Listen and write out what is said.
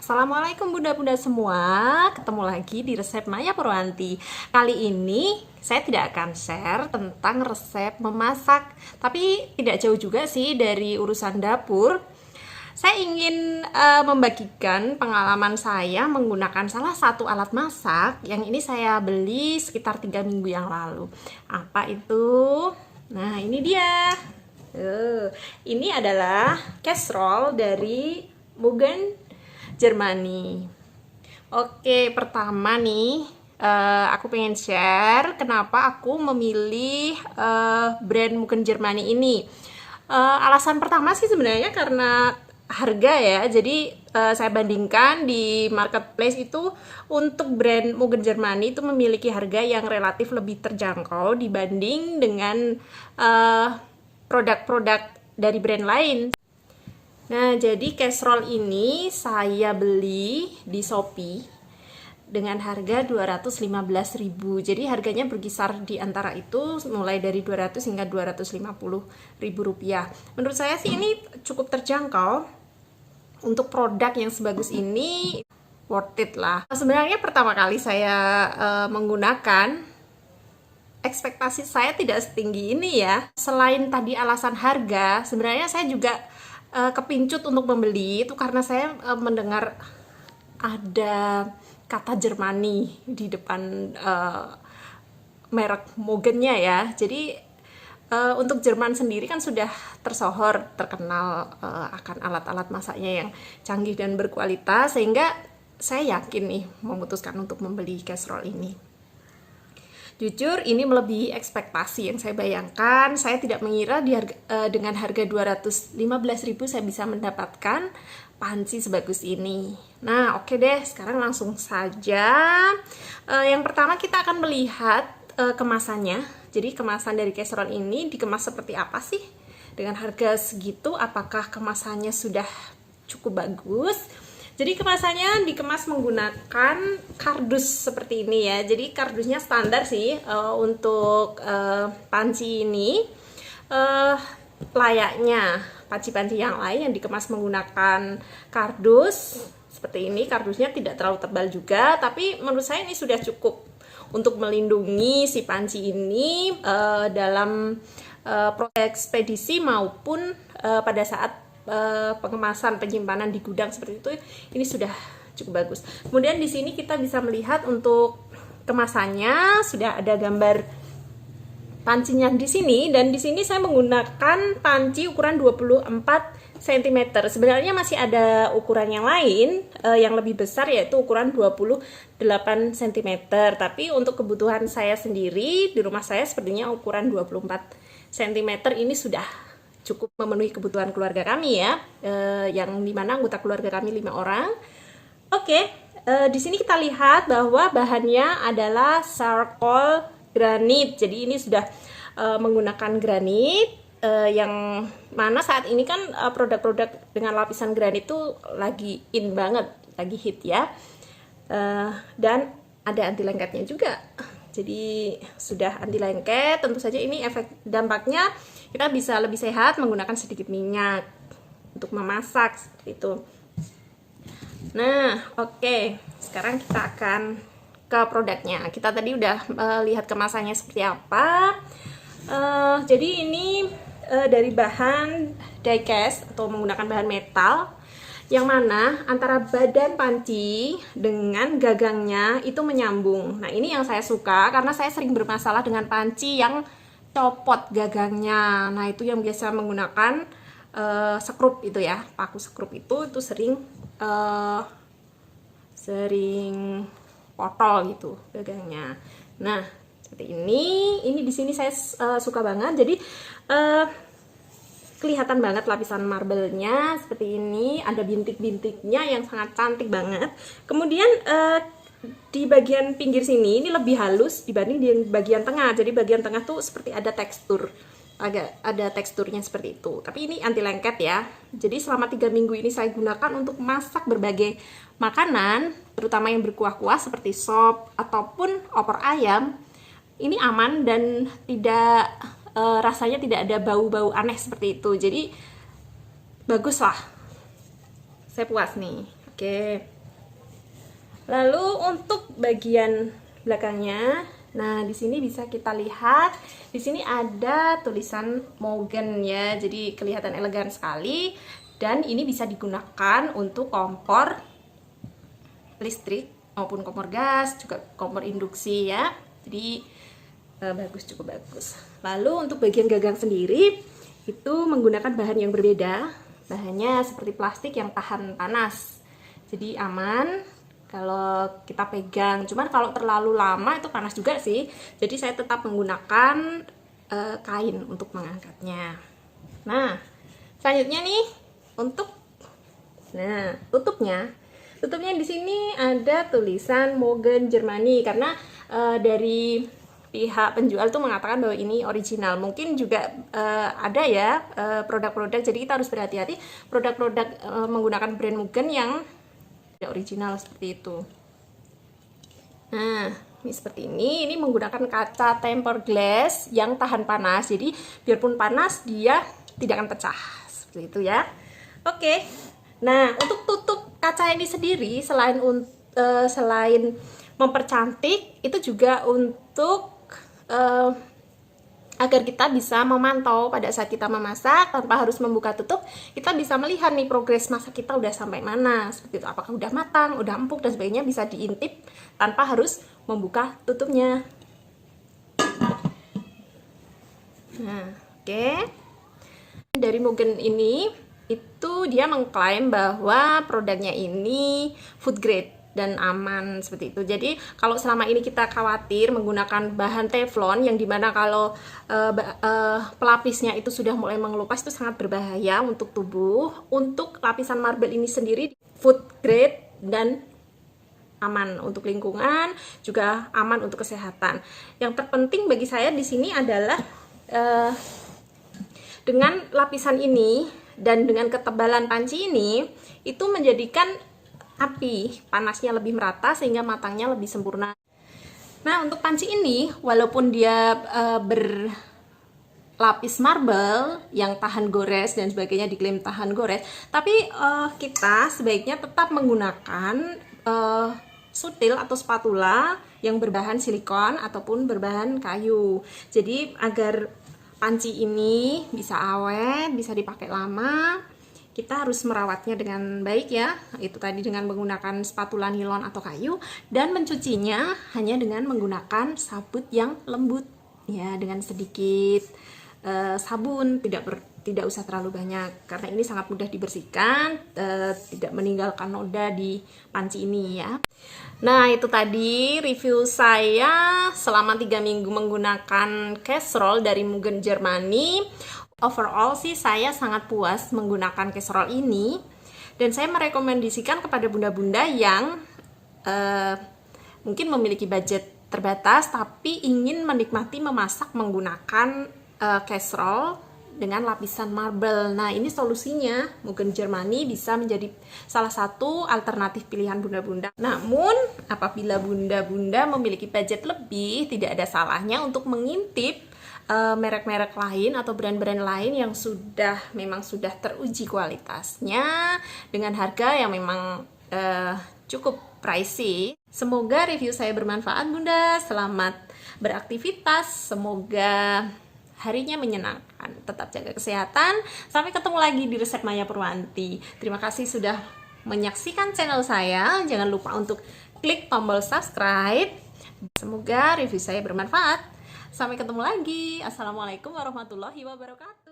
Assalamualaikum bunda-bunda semua, ketemu lagi di resep Maya Purwanti. Kali ini saya tidak akan share tentang resep memasak, tapi tidak jauh juga sih dari urusan dapur. Saya ingin membagikan pengalaman saya menggunakan salah satu alat masak yang ini saya beli sekitar 3 minggu yang lalu. Apa itu? Nah, ini dia. Ini adalah casserole dari Mugen Jermani. Oke, pertama nih aku pengen share kenapa aku memilih brand Mugen Jermani ini. Alasan pertama sih sebenarnya karena harga ya. Jadi saya bandingkan di marketplace itu untuk brand Mugen Jermani itu memiliki harga yang relatif lebih terjangkau dibanding dengan produk-produk dari brand lain. Nah, jadi casserole ini saya beli di Shopee dengan harga 215.000. Jadi harganya berkisar di antara itu mulai dari 200 hingga 250.000 rupiah. Menurut saya sih ini cukup terjangkau untuk produk yang sebagus ini, worth it lah. Sebenarnya pertama kali saya menggunakan, ekspektasi saya tidak setinggi ini ya. Selain tadi alasan harga, sebenarnya saya juga kepincut untuk membeli itu karena saya mendengar ada kata Jermani di depan merek Mugennya ya. Jadi untuk Jerman sendiri kan sudah tersohor terkenal akan alat-alat masaknya yang canggih dan berkualitas, sehingga saya yakin nih memutuskan untuk membeli casserole ini. Jujur ini melebihi ekspektasi yang saya bayangkan. Saya tidak mengira dengan harga 215.000 saya bisa mendapatkan panci sebagus ini. Nah, oke deh, sekarang langsung saja. Yang pertama kita akan melihat kemasannya. Jadi kemasan dari casserole ini dikemas seperti apa sih? Dengan harga segitu, apakah kemasannya sudah cukup bagus? Jadi kemasannya dikemas menggunakan kardus seperti ini ya. Jadi kardusnya standar sih untuk panci ini. Layaknya panci-panci yang lain yang dikemas menggunakan kardus seperti ini. Kardusnya tidak terlalu tebal juga, tapi menurut saya ini sudah cukup untuk melindungi si panci ini dalam proses ekspedisi maupun pada saat pengemasan, penyimpanan di gudang seperti itu. Ini sudah cukup bagus. Kemudian di sini kita bisa melihat untuk kemasannya sudah ada gambar pancinya di sini, dan di sini saya menggunakan panci ukuran 24 cm. Sebenarnya masih ada ukuran yang lain yang lebih besar, yaitu ukuran 28 cm. Tapi untuk kebutuhan saya sendiri di rumah saya sepertinya ukuran 24 cm ini sudah cukup memenuhi kebutuhan keluarga kami ya, yang dimana anggota keluarga kami 5 orang. Oke, di sini kita lihat bahwa bahannya adalah charcoal granit. Jadi ini sudah menggunakan granit, yang mana saat ini kan produk-produk dengan lapisan granit itu lagi in banget, lagi hit ya, dan ada anti lengketnya juga. Jadi sudah anti lengket, tentu saja ini efek dampaknya kita bisa lebih sehat menggunakan sedikit minyak untuk memasak seperti itu. Nah, oke, sekarang kita akan ke produknya. Kita tadi udah lihat kemasannya seperti apa. Jadi ini dari bahan die cast atau menggunakan bahan metal, yang mana antara badan panci dengan gagangnya itu menyambung. Nah, ini yang saya suka karena saya sering bermasalah dengan panci yang copot gagangnya. Nah, itu yang biasa menggunakan sekrup itu ya, paku sekrup itu sering potol gitu gagangnya. Nah, seperti ini di sini saya suka banget. Jadi kelihatan banget lapisan marble-nya seperti ini, ada bintik-bintiknya yang sangat cantik banget. Kemudian di bagian pinggir sini ini lebih halus dibanding di bagian tengah. Jadi bagian tengah tuh seperti ada tekstur, agak ada teksturnya seperti itu. Tapi ini anti lengket ya. Jadi selama 3 minggu ini saya gunakan untuk masak berbagai makanan, terutama yang berkuah-kuah seperti sop ataupun opor ayam. Ini aman dan tidak rasanya tidak ada bau-bau aneh seperti itu. Jadi bagus lah, saya puas nih. Oke, Lalu untuk bagian belakangnya, nah di sini bisa kita lihat, di sini ada tulisan Mogen ya, jadi kelihatan elegan sekali. Dan ini bisa digunakan untuk kompor listrik maupun kompor gas, juga kompor induksi ya. Jadi bagus, cukup bagus. Lalu untuk bagian gagang sendiri itu menggunakan bahan yang berbeda. Bahannya seperti plastik yang tahan panas, jadi aman kalau kita pegang. Cuman kalau terlalu lama itu panas juga sih. Jadi saya tetap menggunakan kain untuk mengangkatnya. Nah, selanjutnya nih untuk tutupnya. Tutupnya di sini ada tulisan Mogen Germany karena dari pihak penjual tuh mengatakan bahwa ini original. Mungkin juga ada ya produk-produk, jadi kita harus berhati-hati produk-produk menggunakan brand Mogen yang tidak original seperti itu. Nah, ini seperti ini menggunakan kaca tempered glass yang tahan panas, jadi biarpun panas dia tidak akan pecah seperti itu ya. Oke, nah untuk tutup kaca ini sendiri selain mempercantik, itu juga untuk agar kita bisa memantau pada saat kita memasak tanpa harus membuka tutup. Kita bisa melihat nih progres masak kita udah sampai mana, seperti itu, apakah udah matang, udah empuk dan sebagainya, bisa diintip tanpa harus membuka tutupnya. Nah, oke. Dari Mogen ini itu dia mengklaim bahwa produknya ini food grade dan aman seperti itu. Jadi kalau selama ini kita khawatir menggunakan bahan teflon yang dimana kalau pelapisnya itu sudah mulai mengelupas, itu sangat berbahaya untuk tubuh. Untuk lapisan marble ini sendiri food grade dan aman untuk lingkungan, juga aman untuk kesehatan. Yang terpenting bagi saya di sini adalah dengan lapisan ini dan dengan ketebalan panci ini, itu menjadikan api panasnya lebih merata sehingga matangnya lebih sempurna. Nah, untuk panci ini walaupun dia berlapis marble yang tahan gores dan sebagainya, diklaim tahan gores, tapi kita sebaiknya tetap menggunakan sutil atau spatula yang berbahan silikon ataupun berbahan kayu. Jadi agar panci ini bisa awet, bisa dipakai lama, kita harus merawatnya dengan baik ya. Itu tadi dengan menggunakan spatula nilon atau kayu, dan mencucinya hanya dengan menggunakan sabut yang lembut ya, dengan sedikit sabun, tidak usah terlalu banyak karena ini sangat mudah dibersihkan, tidak meninggalkan noda di panci ini ya. Nah, itu tadi review saya selama 3 minggu menggunakan casserole dari Mogen Germany. Overall sih saya sangat puas menggunakan casserole ini, dan saya merekomendasikan kepada bunda-bunda yang mungkin memiliki budget terbatas tapi ingin menikmati memasak menggunakan casserole dengan lapisan marble. Nah, ini solusinya. Mogen Germany bisa menjadi salah satu alternatif pilihan bunda-bunda. Namun, apabila bunda-bunda memiliki budget lebih, tidak ada salahnya untuk mengintip merek-merek lain atau brand-brand lain yang memang sudah teruji kualitasnya dengan harga yang memang cukup pricey. Semoga review saya bermanfaat bunda. Selamat beraktivitas, semoga harinya menyenangkan. Tetap jaga kesehatan. Sampai ketemu lagi di resep Maya Purwanti. Terima kasih sudah menyaksikan channel saya. Jangan lupa untuk klik tombol subscribe. Semoga review saya bermanfaat. Sampai ketemu lagi. Assalamualaikum warahmatullahi wabarakatuh.